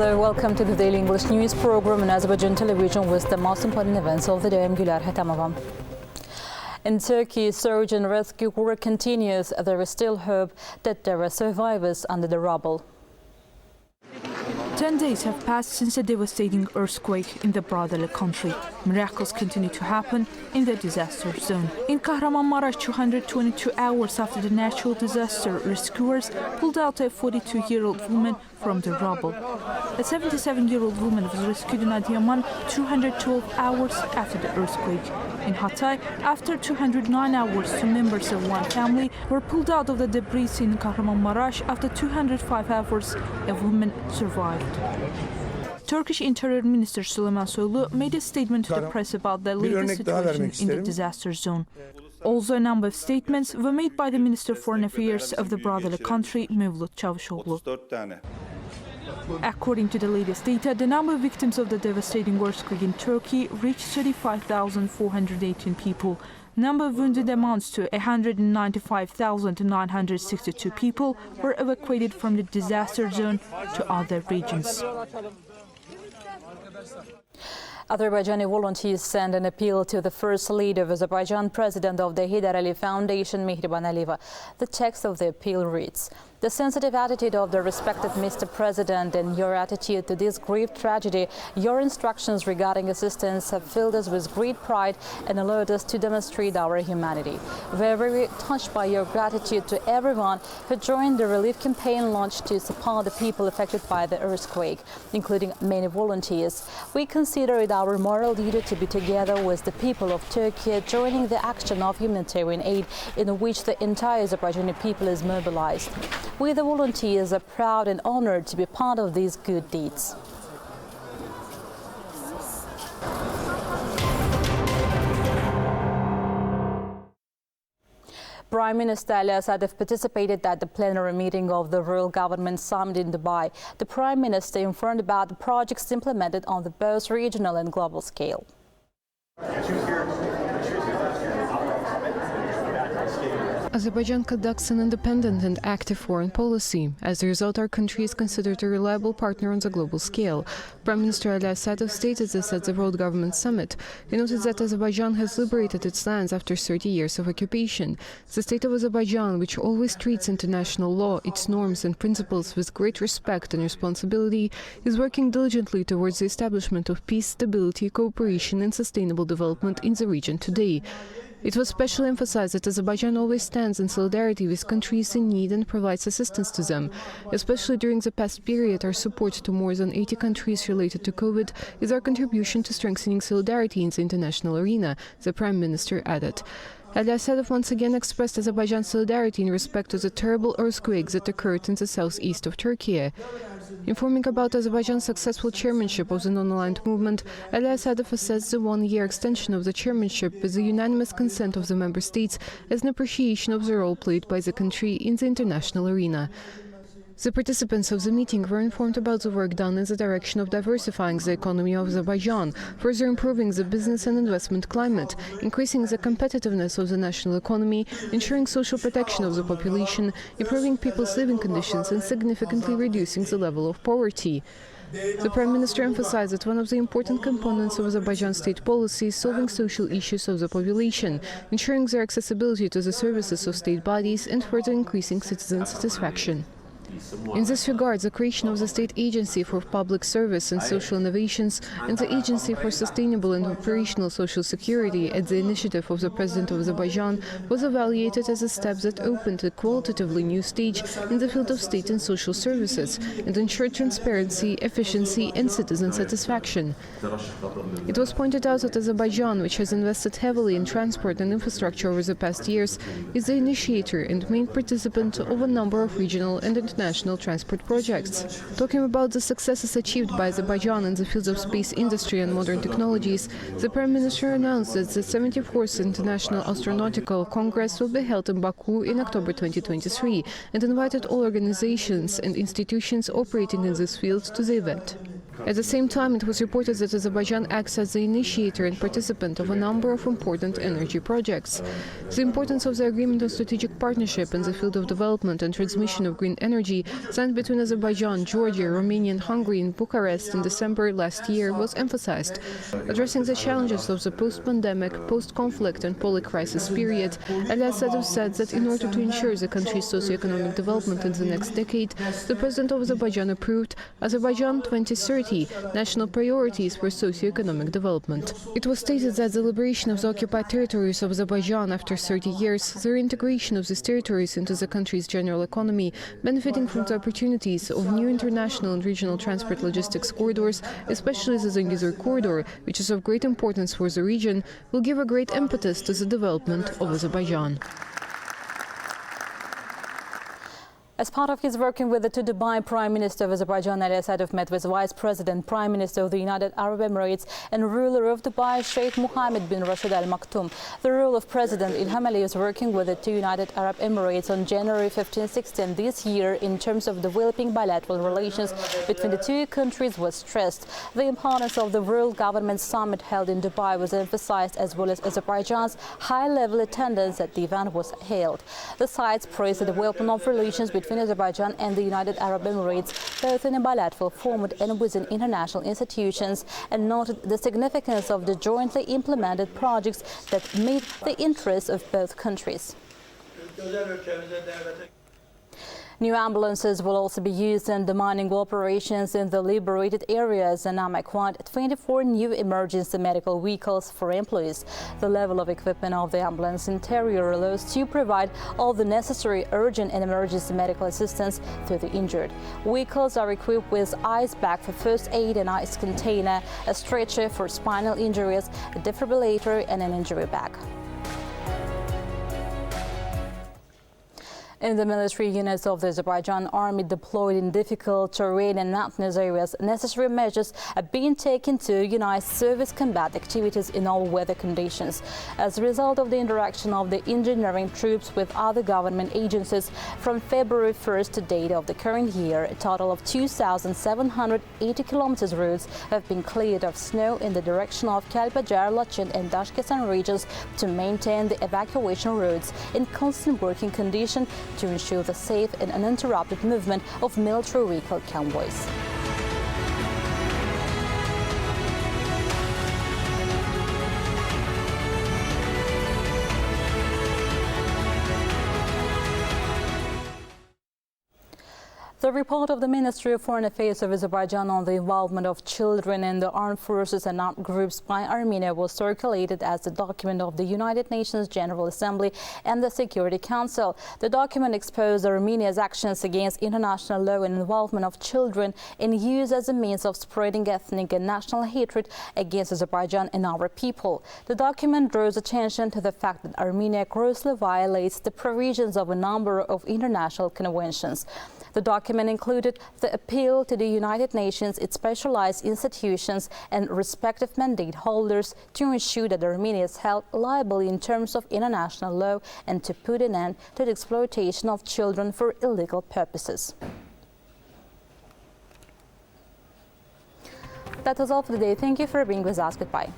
Hello, welcome to the Daily English News program on Azərbaycan Televiziya with the most important events of the day. I'm Gülər Hətamova. In Turkey, search and rescue work continues. There is still hope that there are survivors under the rubble. 10 days have passed since a devastating earthquake in the broader country. Miracles continue to happen in the disaster zone. In Kahramanmaraş, 222 hours after the natural disaster, rescuers pulled out a 42-year-old woman from the rubble. A 77-year-old woman was rescued in Adıyaman 212 hours after the earthquake. In Hatay, after 209 hours, two members of one family were pulled out of the debris in Kahramanmaraş. After 205 hours, a woman survived. Turkish Interior Minister Süleyman Soylu made a statement to the press about the latest situation in the disaster zone. Also, a number of statements were made by the Minister of Foreign Affairs of the broader country, Mevlut Çavuşoğlu. According to the latest data, the number of victims of the devastating earthquake in Turkey reached 35,418 people. Number of wounded amounts to 195,962 people were evacuated from the disaster zone to other regions. Azerbaijani volunteers send an appeal to the First Lady of Azerbaijan, President of the Heydar Aliyev Foundation, Mehriban Aliyeva. The text of the appeal reads, "The sensitive attitude of the respected Mr. President and your attitude to this grief tragedy, your instructions regarding assistance have filled us with great pride and allowed us to demonstrate our humanity. We are very touched by your gratitude to everyone who joined the relief campaign launched to support the people affected by the earthquake, including many volunteers. We consider it our moral duty to be together with the people of Turkey, joining the action of humanitarian aid in which the entire Azerbaijani people is mobilized. We, the volunteers, are proud and honored to be part of these good deeds." Prime Minister Ali Assadov participated at the plenary meeting of the Royal Government Summit in Dubai. The Prime Minister informed about the projects implemented on the both regional and global scale. Azerbaijan conducts an independent and active foreign policy. As a result, our country is considered a reliable partner on the global scale. Prime Minister Ali Assadov stated this at the World Government Summit. He noted that Azerbaijan has liberated its lands after 30 years of occupation. The state of Azerbaijan, which always treats international law, its norms and principles with great respect and responsibility, is working diligently towards the establishment of peace, stability, cooperation and sustainable development in the region today. It was specially emphasized that Azerbaijan always stands in solidarity with countries in need and provides assistance to them. Especially during the past period, our support to more than 80 countries related to COVID is our contribution to strengthening solidarity in the international arena, the Prime Minister added. Ali Assadov once again expressed Azerbaijan's solidarity in respect to the terrible earthquake that occurred in the southeast of Turkey. Informing about Azerbaijan's successful chairmanship of the non-aligned movement, Ali Assadov assessed the one-year extension of the chairmanship with the unanimous consent of the member states as an appreciation of the role played by the country in the international arena. The participants of the meeting were informed about the work done in the direction of diversifying the economy of Azerbaijan, further improving the business and investment climate, increasing the competitiveness of the national economy, ensuring social protection of the population, improving people's living conditions and significantly reducing the level of poverty. The Prime Minister emphasized that one of the important components of Azerbaijan's state policy is solving social issues of the population, ensuring their accessibility to the services of state bodies and further increasing citizen satisfaction. In this regard, the creation of the State Agency for Public Service and Social Innovations and the Agency for Sustainable and Operational Social Security at the initiative of the President of Azerbaijan was evaluated as a step that opened a qualitatively new stage in the field of state and social services and ensured transparency, efficiency and citizen satisfaction. It was pointed out that Azerbaijan, which has invested heavily in transport and infrastructure over the past years, is the initiator and main participant of a number of regional and international transport projects. Talking about the successes achieved by Azerbaijan in the fields of space industry and modern technologies, the Prime Minister announced that the 74th International Astronautical Congress will be held in Baku in October 2023 and invited all organizations and institutions operating in this field to the event. At the same time, it was reported that Azerbaijan acts as the initiator and participant of a number of important energy projects. The importance of the agreement on strategic partnership in the field of development and transmission of green energy signed between Azerbaijan, Georgia, Romania and Hungary in Bucharest in December last year was emphasized. Addressing the challenges of the post-pandemic, post-conflict and post-crisis period, Al-Assadov said that in order to ensure the country's socio-economic development in the next decade, the President of Azerbaijan approved Azerbaijan 2030 national priorities for socio-economic development. It was stated that the liberation of the occupied territories of Azerbaijan after 30 years, the reintegration of these territories into the country's general economy, benefiting from the opportunities of new international and regional transport logistics corridors, especially the Zangezur corridor, which is of great importance for the region, will give a great impetus to the development of Azerbaijan. As part of his working with the Dubai Prime Minister of Azerbaijan, Ali Assadov met with Vice President, Prime Minister of the United Arab Emirates and ruler of Dubai, Sheikh Mohammed bin Rashid Al Maktoum. The role of President Ilham is working with the two United Arab Emirates on January 15-16 this year in terms of developing bilateral relations between the two countries was stressed. The importance of the World Government Summit held in Dubai was emphasized, as well as Azerbaijan's high-level attendance at the event was held. The sides praised the development of relations between Azerbaijan and the United Arab Emirates, both in a bilateral format and within international institutions, and noted the significance of the jointly implemented projects that meet the interests of both countries. New ambulances will also be used in the mining operations in the liberated areas, and acquired 24 new emergency medical vehicles for employees. The level of equipment of the ambulance interior allows to provide all the necessary urgent and emergency medical assistance to the injured. Vehicles are equipped with ice bag for first aid, an ice container, a stretcher for spinal injuries, a defibrillator and an injury bag. In the military units of the Azerbaijan Army deployed in difficult terrain and mountainous areas, necessary measures are being taken to unite service combat activities in all weather conditions. As a result of the interaction of the engineering troops with other government agencies, from February 1st to date of the current year, a total of 2,780 kilometers roads have been cleared of snow in the direction of Kalbajar, Lachin and Dashkesan regions to maintain the evacuation roads in constant working condition to ensure the safe and uninterrupted movement of military vehicle convoys. The report of the Ministry of Foreign Affairs of Azerbaijan on the involvement of children in the armed forces and armed groups by Armenia was circulated as a document of the United Nations General Assembly and the Security Council. The document exposed Armenia's actions against international law and involvement of children in use as a means of spreading ethnic and national hatred against Azerbaijan and our people. The document draws attention to the fact that Armenia grossly violates the provisions of a number of international conventions. The document included the appeal to the United Nations, its specialized institutions and respective mandate holders to ensure that Armenia is held liable in terms of international law and to put an end to the exploitation of children for illegal purposes. That was all for today. Thank you for being with us. Goodbye.